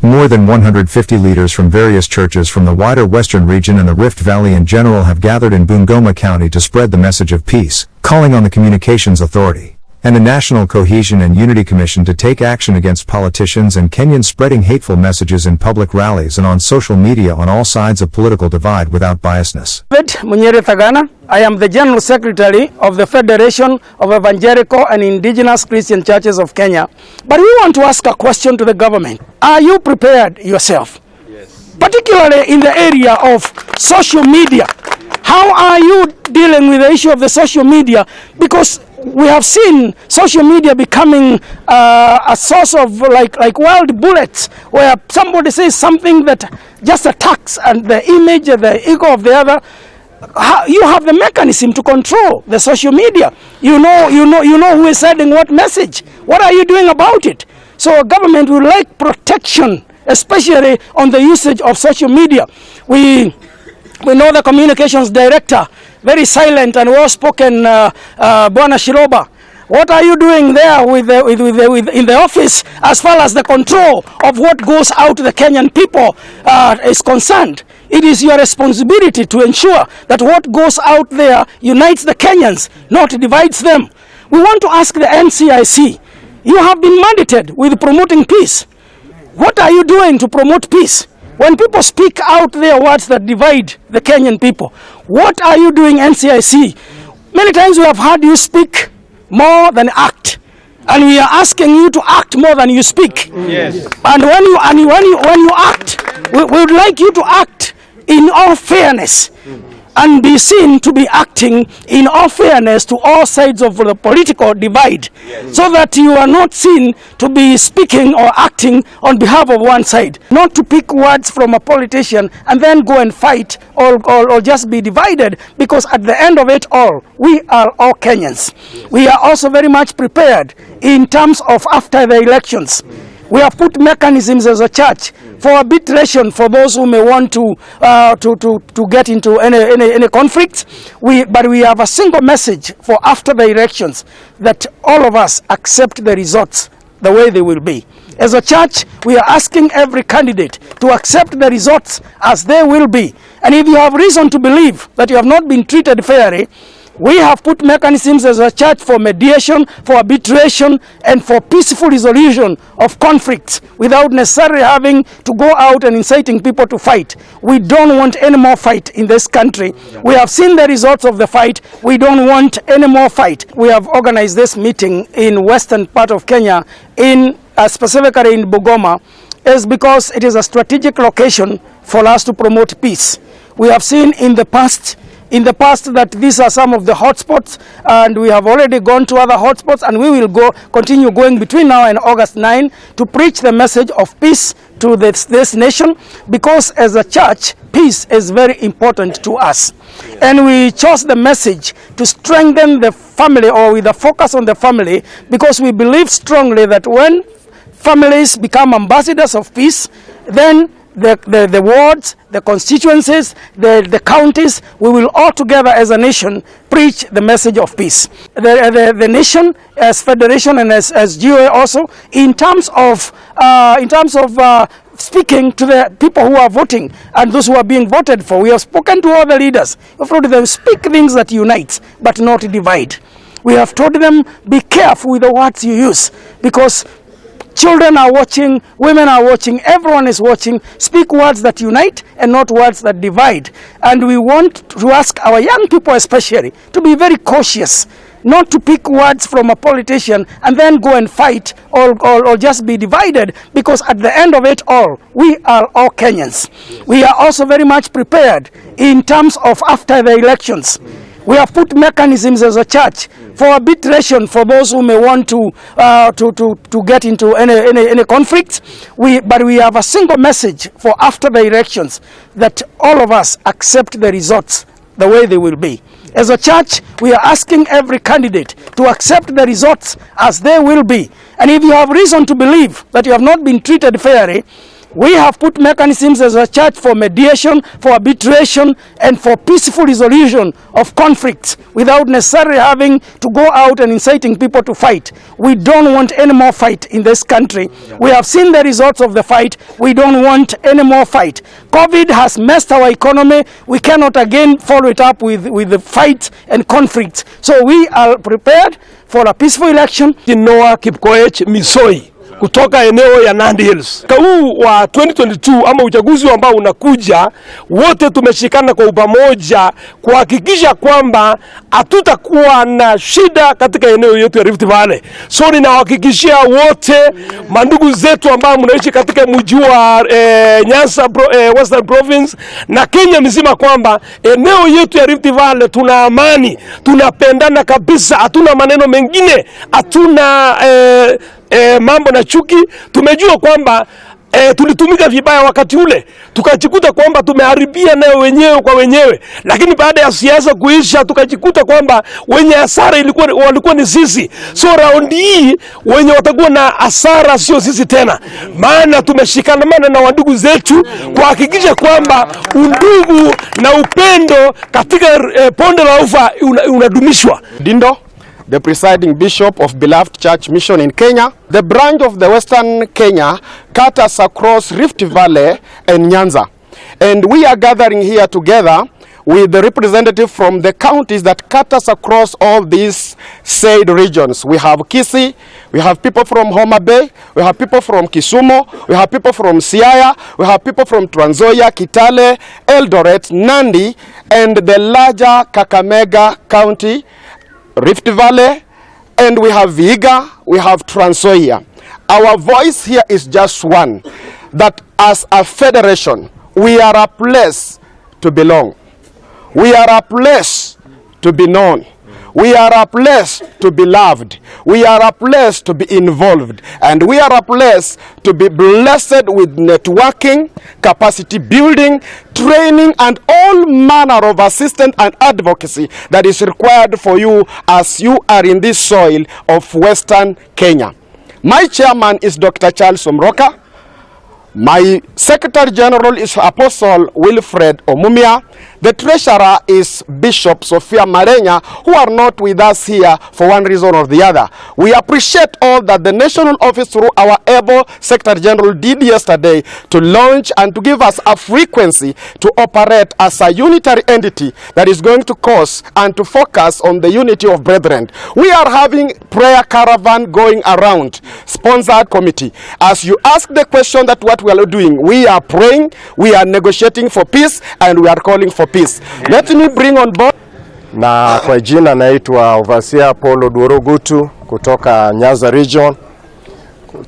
More than 150 leaders from various churches from the wider Western region and the Rift Valley in general have gathered in Bungoma County to spread the message of peace, calling on the Communications Authority and the National Cohesion and Unity Commission to take action against politicians and Kenyans spreading hateful messages in public rallies and on social media on all sides of political divide without biasness. Munyere Thagana, I am the General Secretary of the Federation of Evangelical and Indigenous Christian Churches of Kenya. But we want to ask a question to the government. Are you prepared yourself? Yes. Particularly in the area of social media. How are you dealing with the issue of the social media? Because we have seen social media becoming a source of like wild bullets, where somebody says something that just attacks and the image, the ego of the other. You have the mechanism to control the social media. You know who is sending what message. What are you doing about it? So government would like protection, especially on the usage of social media. We know the communications director, very silent and well-spoken, Bwana Shiroba. What are you doing there in the office as far as the control of what goes out to the Kenyan people is concerned? It is your responsibility to ensure that what goes out there unites the Kenyans, not divides them. We want to ask the NCIC, you have been mandated with promoting peace. What are you doing to promote peace? When people speak out their words that divide the Kenyan people, what are you doing, NCIC? Many times we have heard you speak more than act, and we are asking you to act more than you speak. Yes. And when you act, we would like you to act in all fairness and be seen to be acting in all fairness to all sides of the political divide, so that you are not seen to be speaking or acting on behalf of one side, not to pick words from a politician and then go and fight or just be divided, because at the end of it all, we are all Kenyans. We are also very much prepared in terms of after the elections. We have put mechanisms as a church for arbitration for those who may want to get into any conflict. But we have a single message for after the elections, that all of us accept the results the way they will be. As a church, we are asking every candidate to accept the results as they will be. And if you have reason to believe that you have not been treated fairly, we have put mechanisms as a church for mediation, for arbitration, and for peaceful resolution of conflicts without necessarily having to go out and inciting people to fight. We don't want any more fight in this country. We have seen the results of the fight. We don't want any more fight. We have organized this meeting in western part of Kenya, specifically in Bungoma, is because it is a strategic location for us to promote peace. We have seen in the past that these are some of the hotspots, and we have already gone to other hotspots, and we will continue going between now and August 9 to preach the message of peace to this nation, because as a church, peace is very important to us. And we chose the message to strengthen the family, or with a focus on the family, because we believe strongly that when families become ambassadors of peace, then the wards, the constituencies, the counties, we will all together as a nation preach the message of peace. The nation as federation and as GOA also, in terms of speaking to the people who are voting and those who are being voted for, we have spoken to all the leaders. We have told them, speak things that unite but not divide. We have told them, be careful with the words you use, because children are watching, women are watching, everyone is watching. Speak words that unite and not words that divide. And we want to ask our young people especially to be very cautious, not to pick words from a politician and then go and fight or just be divided, because at the end of it all, we are all Kenyans. We are also very much prepared in terms of after the elections. We have put mechanisms as a church for arbitration for those who may want to get into any conflict. But we have a single message for after the elections, that all of us accept the results the way they will be. As a church, we are asking every candidate to accept the results as they will be. And if you have reason to believe that you have not been treated fairly, We have put mechanisms as a church for mediation, for arbitration, and for peaceful resolution of conflicts without necessarily having to go out and inciting people to fight. We don't want any more fight in this country. We have seen the results of the fight. We don't want any more fight. COVID has messed our economy. We cannot again follow it up with the fight and conflict. So we are prepared for a peaceful election. Noah Kipkoech Misoi kutoka eneo ya Nandi Hills. Huu wa 2022 ama uchaguzi ambao unakuja, wote tumeshikana kwa upamoja kuhakikisha kwamba hatutakuwa na shida katika eneo yetu ya Rift Valley. So ninawahakikishia wote mandugu zetu ambao mnaishi katika mji wa Nyanza Western Province na Kenya mzima kwamba eneo yetu ya Rift Valley tuna amani, tunapendana kabisa, hatuna maneno mengine, hatuna mambo na chuki. Tumejua kwamba tulitumika vibaya wakati ule, tukajikuta kwamba tumeharibia nayo wenyewe kwa wenyewe, lakini baada ya siasa kuisha tukajikuta kwamba wenye hasara walikuwa ni sisi. So round hii wenye watakuwa na hasara sio sisi tena, maana tumeshikamana na wandugu zetu kuhakikisha kwamba undugu na upendo katika Bonde la Ufa unadumishwa. Dindo, the presiding bishop of Beloved Church Mission in Kenya. The branch of the Western Kenya cut us across Rift Valley and Nyanza. And we are gathering here together with the representative from the counties that cut us across all these said regions. We have Kisii, we have people from Homa Bay, we have people from Kisumu, we have people from Siaya, we have people from Trans Nzoia, Kitale, Eldoret, Nandi, and the larger Kakamega County, Rift Valley, and we have Vihiga, we have Trans Nzoia. Our voice here is just one, that as a federation, we are a place to belong. We are a place to be known. We are a place to be loved. We are a place to be involved. And we are a place to be blessed with networking, capacity building, training, and all manner of assistance and advocacy that is required for you as you are in this soil of Western Kenya. My chairman is Dr. Charles Omroka. My Secretary General is Apostle Wilfred Omumia. The Treasurer is Bishop Sophia Marenya, who are not with us here for one reason or the other. We appreciate all that the National Office through our able Secretary General did yesterday to launch and to give us a frequency to operate as a unitary entity that is going to cause and to focus on the unity of brethren. We are having prayer caravan going around, sponsored committee. As you ask the question that what we are doing, we are praying, we are negotiating for peace, and we are calling for peace. Let me bring on board. Na kwa jina naitwa Overseer Paulo Duorogutu kutoka Nyanza Region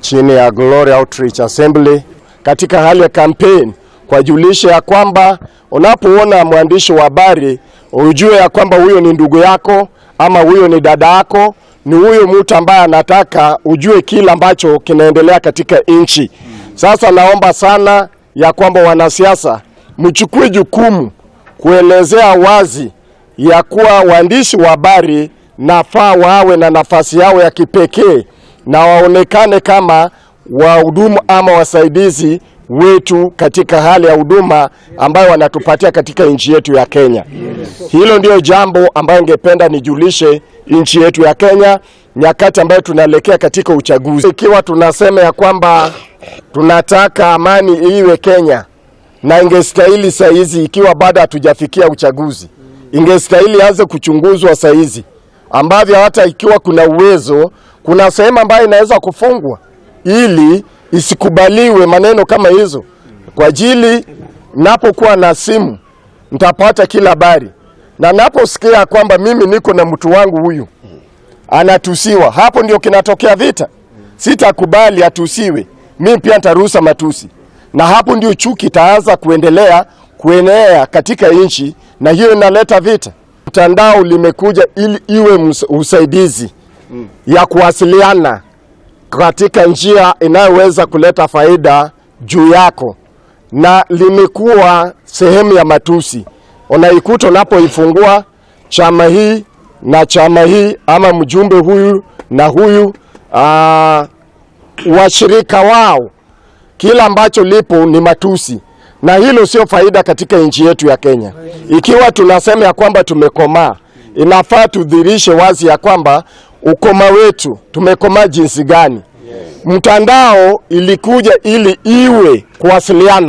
chini ya Glory Outreach Assembly, katika hali ya campaign kwa julisha ya kwamba unapoona mwandishi wa habari ujue ya kwamba huyo ni ndugu yako ama huyo ni dada yako, ni huyo mtu ambaye anataka ujue kila ambacho kinaendelea katika nchi. Sasa naomba sana ya kwamba wanasiasa mchukue jukumu kuelezea wazi ya kuwa waandishi wa habari nafaa wawe na nafasi yao ya kipekee na waonekane kama wahudumu ama wasaidizi wetu katika hali ya huduma ambayo wanatupatia katika nchi yetu ya Kenya. Hilo ndio jambo ambayo ningependa nijulishe nchi yetu ya Kenya nyakati ambayo tunaelekea katika uchaguzi. Ikiwa tunasema ya kwamba tunataka amani iwe Kenya, na ingestahili saizi ikiwa bado hatujafikia uchaguzi, ingestahili anze kuchunguzwa saizi, ambavyo hata ikiwa kuna uwezo, kuna sehemu ambayo inaweza kufungwa ili isikubaliwe maneno kama hizo. Kwa ajili napokuwa na simu nitapata kila habari, na naposikia kwamba mimi niko na mtu wangu huyu anatusiwa, hapo ndio kinatokea vita. Sitakubali atusiwe, mimi pia nitaruhusa matusi, na hapo ndio chuki itaanza kuenea katika nchi, na hiyo inaleta vita. Mtandao limekuja ili iwe usaidizi ya kuwasiliana katika njia inayoweza kuleta faida juu yako, na limekuwa sehemu ya matusi. Unaikuta unapoifungua chama hii na chama hii ama mjumbe huyu na huyu washirika wao kila ambacho lipo ni matusi, na hilo sio faida katika nchi yetu ya Kenya. Ikiwa tunasema ya kwamba tumekomaa, inafaa tudhihirishe wazi ya kwamba ukoma wetu tumekomaa jinsi gani. Mtandao ilikuja ili iwe kuwasiliana